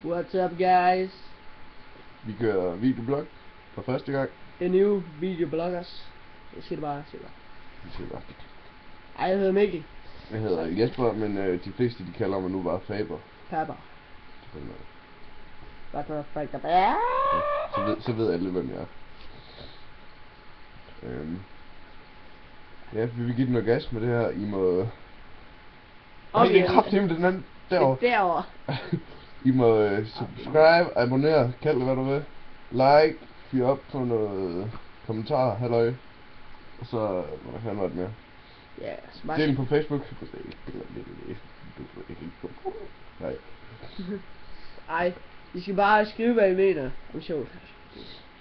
What's up, guys? Vi kører videoblog for første gang. The new videobloggers. Jeg siger det bare, Vi siger bare. Ej, jeg hedder Mikkel. Jeg hedder Jesper, men de fleste de kalder mig nu bare Faber. Faber. What the fuck? Så ved alle, hvem jeg er. Ja, vi vil give den noget gas med det her. I må... Op det er igen. kraftedeme den anden derovre. Derovre. I må subscribe, abonnere, kald det hvad du vil. Like, fyr op på noget kommentarer, halløj. Og så hvad fanden var det mere? Ja, Del den på Facebook. Nej. Ej, I skal bare skrive, hvad I mener om showet.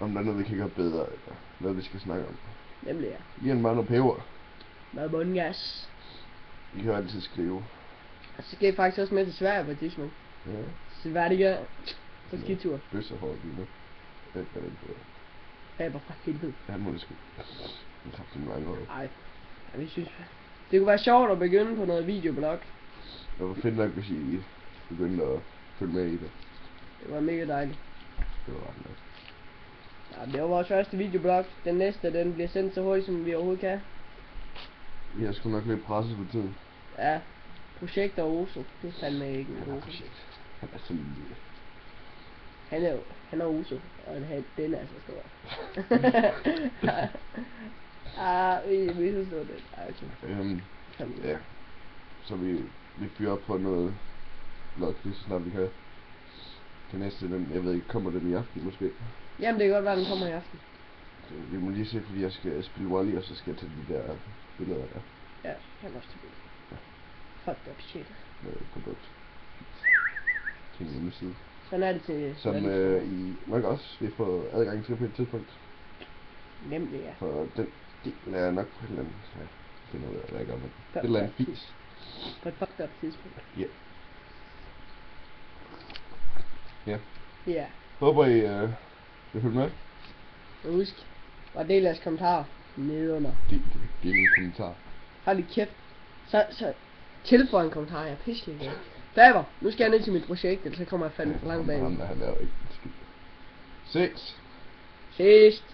Om der er noget vi kan gøre bedre, eller noget vi skal snakke om. Nemlig ja. Giv en bare noget peber. Med bundgas. I kan altid skrive. Og så skal I faktisk også med til Sverige på et tidspunkt. Ja. Så hvad det gør på skitur. Bøsserhår lige nu. Det er ikke bedre. Faber fra helvede. Han må det sgu. Han har haft en mange år. Ej, jeg synes det kunne være sjovt at begynde på noget videoblog. Det var fedt nok, hvis I begyndte at følge med i det. Det var mega dejligt. Det var ret nok. Ja, det var vores første videoblog. Den næste, den bliver sendt så hurtigt, som vi overhovedet kan. Vi har sgu nok lidt presset på tiden. Ja, projekt og Oso. Det er fandme ikke en Oso. Han er så lille. Han er Oso, og den er så stor. Vi forstår det. Okay. Ja. Så vi fyrer op på noget blog lige så snart vi kan. Den næste, jeg ved ikke, kommer den i aften måske? Jamen det kan godt være, den kommer i aften. Vi må lige se, fordi jeg skal spille Wally, og så skal jeg tage de der billeder der. Ja, han er også til billeder. Fuck up shit. Med produkt. Til en hjemmeside. Sådan er det til... Som I nok også vil få adgang til på et tidspunkt. Nemlig, ja. For den del er nok på et eller andet... Ja, det finder ud af, hvad jeg gør med. Det er et eller andet fis. På et fucked up tidspunkt. Ja. Ja. Ja. Håber I vil følge med. Og husk, og del jeres kommentarer nedenunder. Del en kommentar. Hold lige kæft. Så tilføj en kommentar, jeg er pisselig igen. Faber, nu skal jeg ned til mit projekt, ellers så kommer jeg fandme for langt bag. Han laver ikke en skid. Ses! Ses!